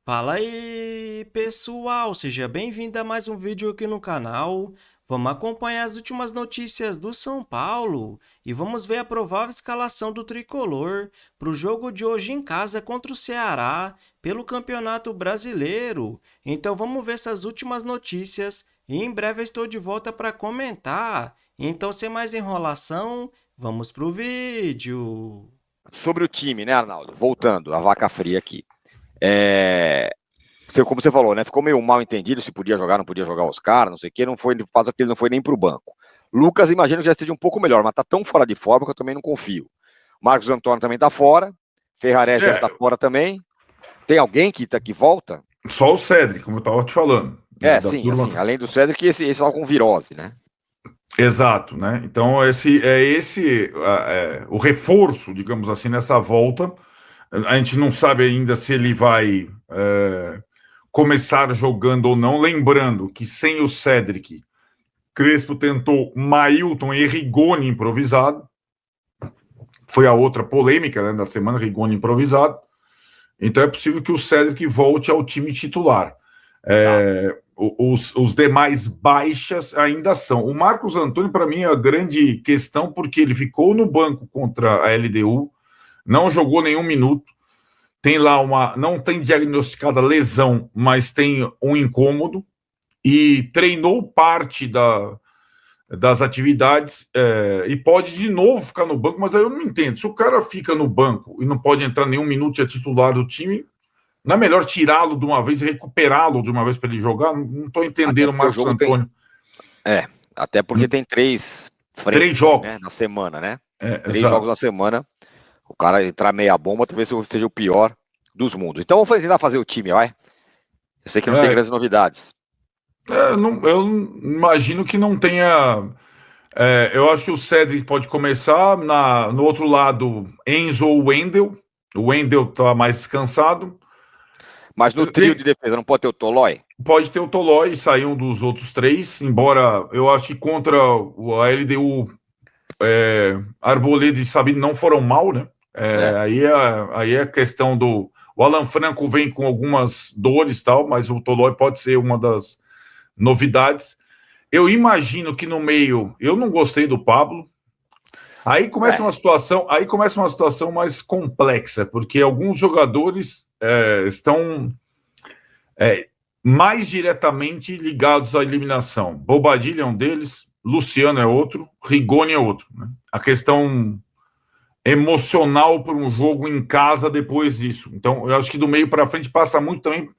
Fala aí, pessoal! Seja bem-vindo a mais um vídeo aqui no canal. Vamos acompanhar as últimas notícias do São Paulo e vamos ver a provável escalação do tricolor para o jogo de hoje em casa contra o Ceará pelo Campeonato Brasileiro. Então vamos ver essas últimas notícias e em breve eu estou de volta para comentar. Então, sem mais enrolação, vamos pro vídeo. Sobre o time, né, Arnaldo? Voltando, a vaca fria aqui. Como você falou, né? Ficou meio mal entendido se podia jogar, não podia jogar os caras, não sei o quê. Não foi, de fato, que ele não foi nem pro banco. Lucas, imagino que já esteja um pouco melhor, mas tá tão fora de forma que eu também não confio. Marcos Antônio também tá fora. Ferrarés deve estar fora também. Tem alguém que volta? Só o Cedric, como eu estava te falando, né, da Sim, turma. assim, além do Cedric, esse tá com virose, né? Exato, né? Então esse o reforço, digamos assim, nessa volta. A gente não sabe ainda se ele vai começar jogando ou não. Lembrando que sem o Cedric, Crespo tentou Mailton e Rigoni improvisado. Foi a outra polêmica, né, da semana, Rigoni improvisado. Então é possível que o Cedric volte ao time titular. Os demais baixas ainda são. O Marcos Antônio, para mim, é a grande questão, porque ele ficou no banco contra a LDU, não jogou nenhum minuto, tem lá não tem diagnosticada lesão, mas tem um incômodo, e treinou parte das atividades, e pode de novo ficar no banco, mas aí eu não entendo. Se o cara fica no banco e não pode entrar nenhum minuto e é titular do time, não é melhor tirá-lo de uma vez e recuperá-lo de uma vez para ele jogar? Não estou entendendo o Marcos Antônio. Até porque tem três Três jogos, né, na semana, né? Três exato. jogos na semana. O cara entrar meia bomba, talvez seja o pior dos mundos. Então vamos tentar fazer o time, vai? Eu sei que não tem grandes novidades. Eu imagino que não tenha. Eu acho que o Cedric pode começar. No outro lado, Enzo ou Wendel. O Wendel está mais descansado. Mas no trio de defesa não pode ter o Tolói? Pode ter o Tolói e sair um dos outros três, embora eu acho que contra a LDU, Arboleda e Sabino não foram mal, né? Aí é a questão do. O Alan Franco vem com algumas dores e tal, mas o Tolói pode ser uma das novidades. Eu imagino que no meio, eu não gostei do Pablo. Aí começa uma situação mais complexa, porque alguns jogadores estão mais diretamente ligados à eliminação. Bobadilha é um deles, Luciano é outro, Rigoni é outro. Né? A questão emocional por um jogo em casa depois disso. Então, eu acho que do meio para frente passa muito também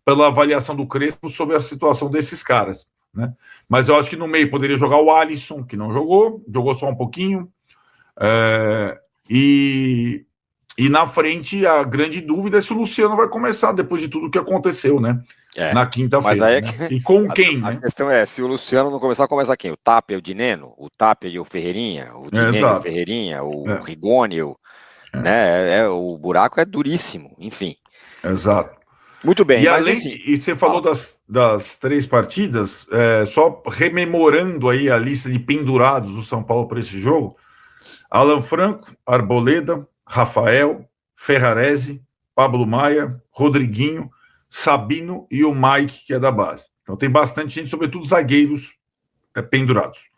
pela avaliação do Crespo sobre a situação desses caras. Né? Mas eu acho que no meio poderia jogar o Alisson, que não jogou só um pouquinho. E na frente, a grande dúvida é se o Luciano vai começar depois de tudo que aconteceu, né? Na quinta-feira. Né? E com quem, a né? questão é, se o Luciano não começar, começa quem? O Tapia, o Dineno? O Tapia e o Ferreirinha? O Dineno e o Ferreirinha? O Rigoni? Né? O buraco é duríssimo, enfim. Exato. Muito bem, E mas além, assim... e você falou das três partidas, só rememorando aí a lista de pendurados do São Paulo para esse jogo: Alan Franco, Arboleda, Rafael, Ferrarese, Pablo Maia, Rodriguinho, Sabino e o Mike, que é da base. Então tem bastante gente, sobretudo zagueiros pendurados.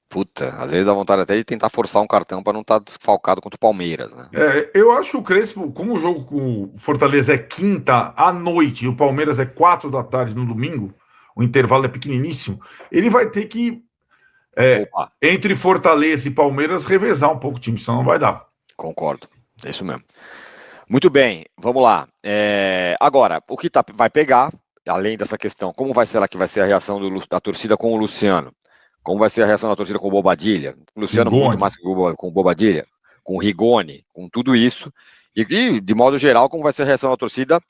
Puta, às vezes dá vontade até de tentar forçar um cartão para não estar desfalcado contra o Palmeiras, né? Eu acho que o Crespo, como o jogo com o Fortaleza é quinta à noite e o Palmeiras é 4 da tarde no domingo, o intervalo é pequeniníssimo, ele vai ter que, entre Fortaleza e Palmeiras, revezar um pouco o time, senão não vai dar. Concordo, é isso mesmo. Muito bem, vamos lá. Agora, o que vai pegar, além dessa questão, como será que vai ser a reação da torcida com o Luciano? Como vai ser a reação da torcida com o Bobadilha? O Luciano Rigoni. Muito mais que com o Bobadilha, com o Rigoni, com tudo isso. E, de modo geral, como vai ser a reação da torcida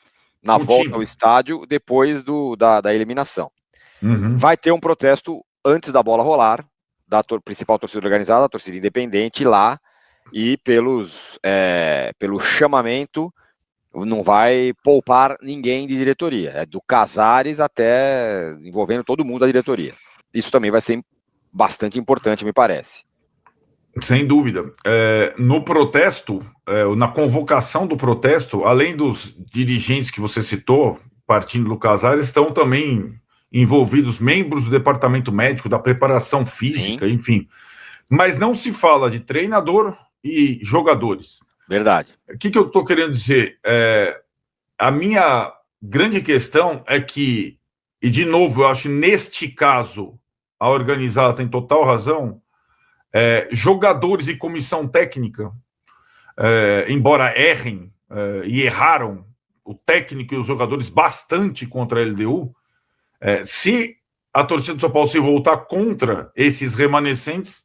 na volta ao estádio depois da eliminação. Uhum. Vai ter um protesto antes da bola rolar, da principal torcida organizada, a torcida independente, lá, e pelo chamamento, não vai poupar ninguém de diretoria. É do Casares até envolvendo todo mundo da diretoria. Isso também vai ser bastante importante, me parece. Sem dúvida. No protesto, na convocação do protesto, além dos dirigentes que você citou, partindo do Casares, estão também envolvidos membros do departamento médico, da preparação física, Sim. enfim. Mas não se fala de treinador e jogadores. Verdade. O que eu estou querendo dizer? A minha grande questão é que, e de novo, eu acho que neste caso a organizada tem total razão, jogadores e comissão técnica, embora errem e erraram, o técnico e os jogadores bastante contra a LDU, se a torcida do São Paulo se voltar contra esses remanescentes,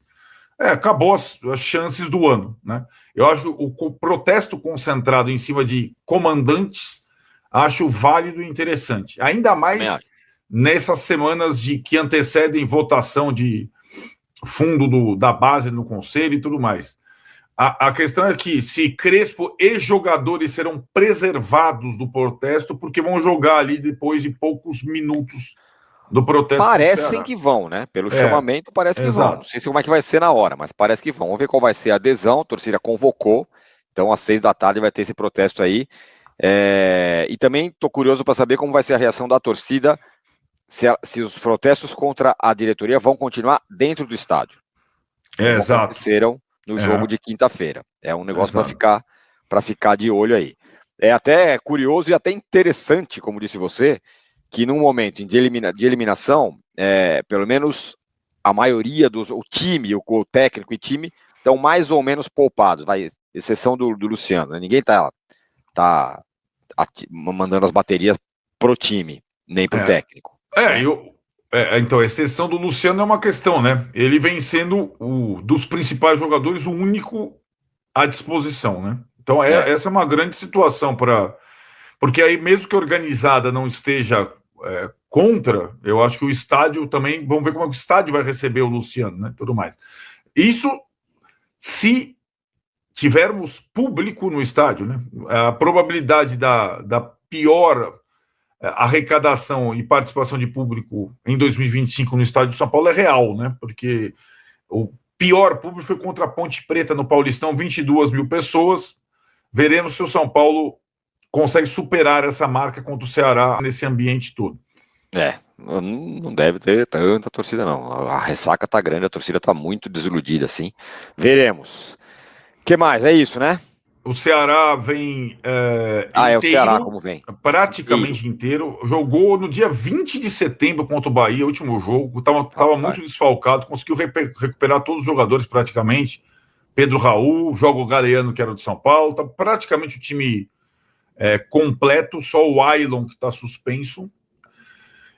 acabou as chances do ano, né? Eu acho que o protesto concentrado em cima de comandantes acho válido e interessante. Ainda mais nessas semanas que antecedem votação de fundo da base no conselho e tudo mais. A questão é que se Crespo e jogadores serão preservados do protesto, porque vão jogar ali depois de poucos minutos do protesto. Parecem que vão, né? Pelo chamamento, parece que vão. Não sei como é que vai ser na hora, mas parece que vão. Vamos ver qual vai ser a adesão. A torcida convocou. Então, às 6 da tarde vai ter esse protesto aí. E também estou curioso para saber como vai ser a reação da torcida se os protestos contra a diretoria vão continuar dentro do estádio. Exato. Aconteceram no jogo de quinta-feira. É um negócio para ficar de olho aí. É até curioso e até interessante, como disse você, que num momento de eliminação, pelo menos a maioria o time, o técnico e time, estão mais ou menos poupados, vai, exceção do Luciano. Né? Ninguém tá mandando as baterias pro time, nem pro técnico. Então, a exceção do Luciano é uma questão, né? Ele vem sendo dos principais jogadores o único à disposição, né? Então, essa é uma grande situação porque aí, mesmo que a organizada não esteja contra, eu acho que o estádio também, vamos ver como é que o estádio vai receber o Luciano, né? Tudo mais. Isso se tivermos público no estádio, né? A probabilidade da pior arrecadação e participação de público em 2025 no estádio de São Paulo é real, né? Porque o pior público foi contra a Ponte Preta no Paulistão, 22 mil pessoas. Veremos se o São Paulo consegue superar essa marca contra o Ceará nesse ambiente todo. Não deve ter tanta torcida, não. A ressaca tá grande, a torcida tá muito desiludida, assim. Veremos. O que mais? É isso, né? O Ceará vem inteiro, o Ceará como vem? Praticamente inteiro. Jogou no dia 20 de setembro contra o Bahia, último jogo. Estava muito desfalcado, conseguiu recuperar todos os jogadores praticamente. Pedro Raul, joga o Galeano, que era do São Paulo. Tá praticamente o time completo, só o Ailon que está suspenso.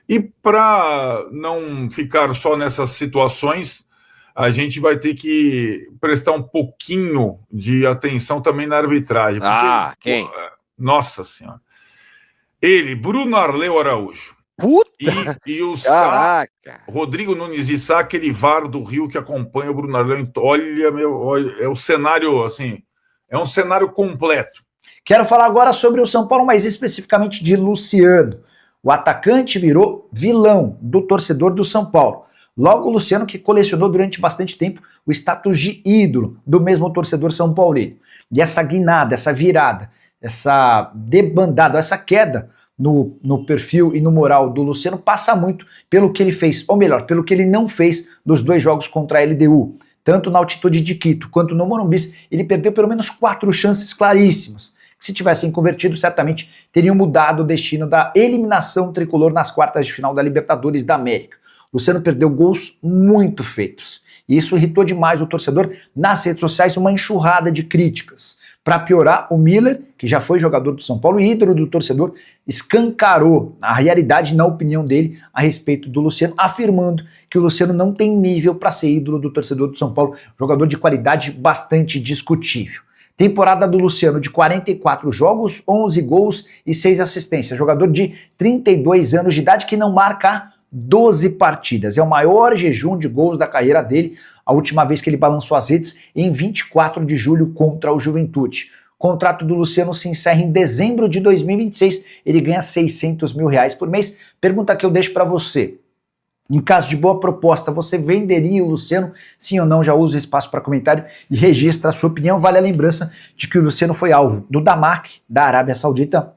E para não ficar só nessas situações, a gente vai ter que prestar um pouquinho de atenção também na arbitragem. Porque, quem? Nossa Senhora. Ele, Bruno Arleu Araújo. Puta! E o Rodrigo Nunes de Sá, aquele VAR do Rio que acompanha o Bruno Arleu. Olha, é o cenário, assim, é um cenário completo. Quero falar agora sobre o São Paulo, mais especificamente de Luciano. O atacante virou vilão do torcedor do São Paulo. Logo, o Luciano, que colecionou durante bastante tempo o status de ídolo do mesmo torcedor são paulino. E essa guinada, essa virada, essa debandada, essa queda no perfil e no moral do Luciano passa muito pelo que ele fez, ou melhor, pelo que ele não fez nos 2 jogos contra a LDU. Tanto na altitude de Quito quanto no Morumbi, ele perdeu pelo menos 4 chances claríssimas, que se tivessem convertido, certamente teriam mudado o destino da eliminação tricolor nas quartas de final da Libertadores da América. Luciano perdeu gols muito feitos. E isso irritou demais o torcedor. Nas redes sociais, uma enxurrada de críticas. Para piorar, o Miller, que já foi jogador do São Paulo e ídolo do torcedor, escancarou a realidade, na opinião dele, a respeito do Luciano, afirmando que o Luciano não tem nível para ser ídolo do torcedor do São Paulo, jogador de qualidade bastante discutível. Temporada do Luciano de 44 jogos, 11 gols e 6 assistências. Jogador de 32 anos de idade que não marca 12 partidas. É o maior jejum de gols da carreira dele, a última vez que ele balançou as redes em 24 de julho contra o Juventude. O contrato do Luciano se encerra em dezembro de 2026, ele ganha R$600 mil por mês. Pergunta que eu deixo para você. Em caso de boa proposta, você venderia o Luciano? Sim ou não? Já usa o espaço para comentário e registra a sua opinião. Vale a lembrança de que o Luciano foi alvo do Damak, da Arábia Saudita,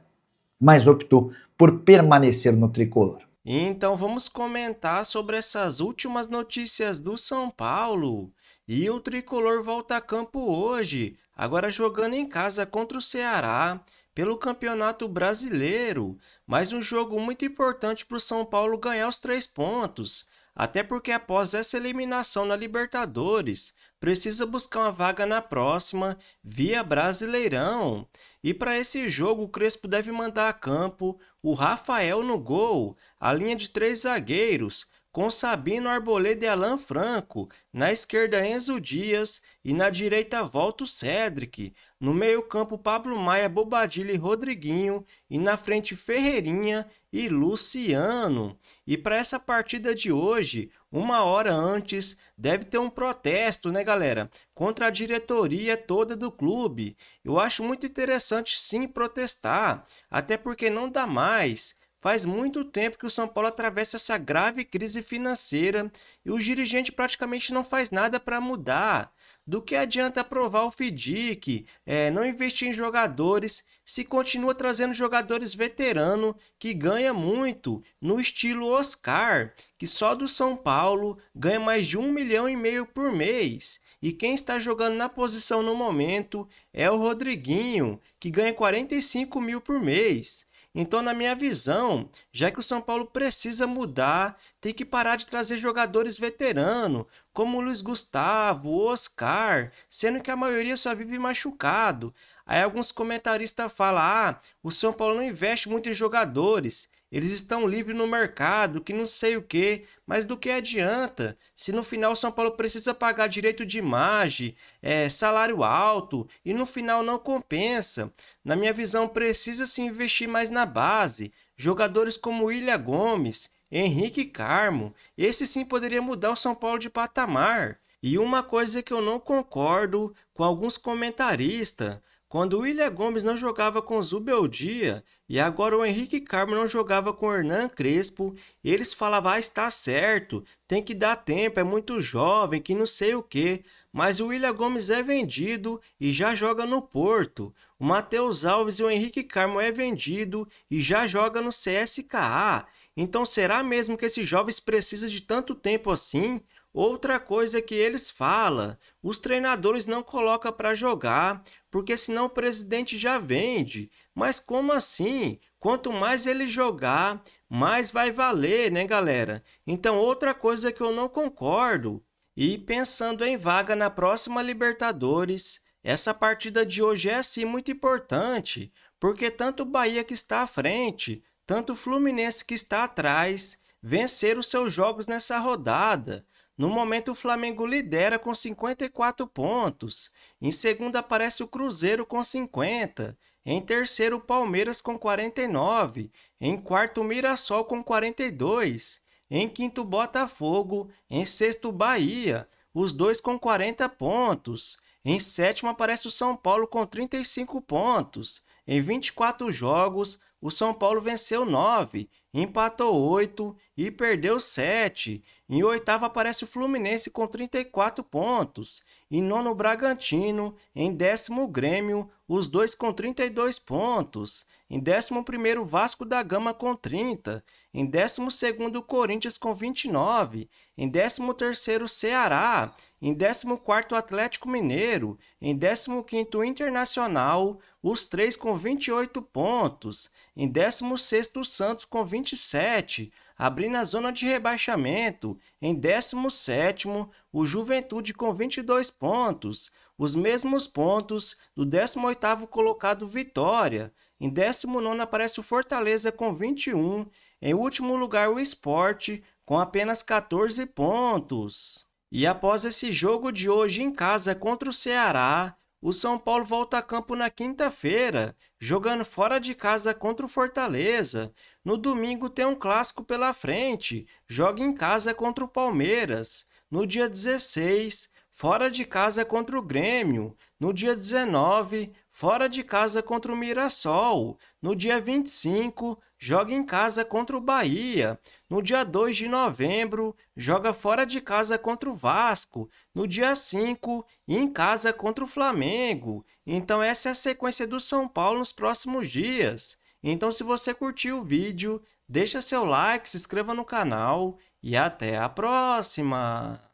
mas optou por permanecer no tricolor. Então vamos comentar sobre essas últimas notícias do São Paulo. E o tricolor volta a campo hoje, agora jogando em casa contra o Ceará pelo Campeonato Brasileiro. Mais um jogo muito importante para o São Paulo ganhar os 3 pontos. Até porque após essa eliminação na Libertadores, precisa buscar uma vaga na próxima via Brasileirão. E para esse jogo, o Crespo deve mandar a campo o Rafael no gol, a linha de 3 zagueiros, com Sabino Arboleda e Alan Franco, na esquerda Enzo Dias e na direita volta o Cédric, no meio-campo Pablo Maia, Bobadilla e Rodriguinho e na frente Ferreirinha e Luciano. E para essa partida de hoje, 1 hora antes, deve ter um protesto, né, galera? Contra a diretoria toda do clube. Eu acho muito interessante sim protestar, até porque não dá mais. Faz muito tempo que o São Paulo atravessa essa grave crise financeira e o dirigente praticamente não faz nada para mudar. Do que adianta aprovar o FDIC, não investir em jogadores, se continua trazendo jogadores veteranos que ganham muito, no estilo Oscar, que só do São Paulo ganha mais de 1,5 milhão por mês. E quem está jogando na posição no momento é o Rodriguinho, que ganha 45 mil por mês. Então, na minha visão, já que o São Paulo precisa mudar, tem que parar de trazer jogadores veteranos, como o Luiz Gustavo, o Oscar, sendo que a maioria só vive machucado. Aí alguns comentaristas falam, o São Paulo não investe muito em jogadores, eles estão livres no mercado, que não sei o quê, mas do que adianta? Se no final o São Paulo precisa pagar direito de imagem, salário alto, e no final não compensa. Na minha visão, precisa se investir mais na base. Jogadores como William Gomes, Henrique Carmo, esse sim poderia mudar o São Paulo de patamar. E uma coisa que eu não concordo com alguns comentaristas, quando o William Gomes não jogava com o Zubeldia e agora o Henrique Carmo não jogava com o Hernan Crespo, eles falavam, está certo, tem que dar tempo, é muito jovem, que não sei o quê. Mas o William Gomes é vendido e já joga no Porto. O Matheus Alves e o Henrique Carmo é vendido e já joga no CSKA. Então será mesmo que esses jovens precisam de tanto tempo assim? Outra coisa que eles falam, os treinadores não colocam para jogar, porque senão o presidente já vende. Mas como assim? Quanto mais ele jogar, mais vai valer, né, galera? Então outra coisa que eu não concordo. E pensando em vaga na próxima Libertadores, essa partida de hoje é sim muito importante, porque tanto o Bahia que está à frente, tanto o Fluminense que está atrás, venceram os seus jogos nessa rodada. No momento, o Flamengo lidera com 54 pontos. Em segundo, aparece o Cruzeiro com 50. Em terceiro, o Palmeiras com 49. Em quarto, o Mirassol com 42. Em quinto, o Botafogo. Em sexto, o Bahia, os dois com 40 pontos. Em sétimo, aparece o São Paulo com 35 pontos. Em 24 jogos, o São Paulo venceu 9, empatou 8 e perdeu 7. Em oitavo aparece o Fluminense com 34 pontos. Em nono, o Bragantino. Em décimo, o Grêmio, os dois com 32 pontos. Em 11º, o Vasco da Gama com 30. Em 12º, o Corinthians com 29. Em 13º, o Ceará. Em 14º, o Atlético Mineiro. Em 15º, o Internacional, os três com 28 pontos. Em 16º, o Santos com 27, abrindo a zona de rebaixamento. Em 17º, o Juventude com 22 pontos, os mesmos pontos do 18º colocado Vitória. Em 19º aparece o Fortaleza com 21, em último lugar o Sport com apenas 14 pontos. E após esse jogo de hoje em casa contra o Ceará, o São Paulo volta a campo na quinta-feira, jogando fora de casa contra o Fortaleza. No domingo tem um clássico pela frente, joga em casa contra o Palmeiras. No dia 16, fora de casa contra o Grêmio. No dia 19, fora de casa contra o Mirassol. No dia 25, joga em casa contra o Bahia. No dia 2 de novembro, joga fora de casa contra o Vasco. No dia 5, em casa contra o Flamengo. Então essa é a sequência do São Paulo nos próximos dias. Então se você curtiu o vídeo, deixa seu like, se inscreva no canal e até a próxima!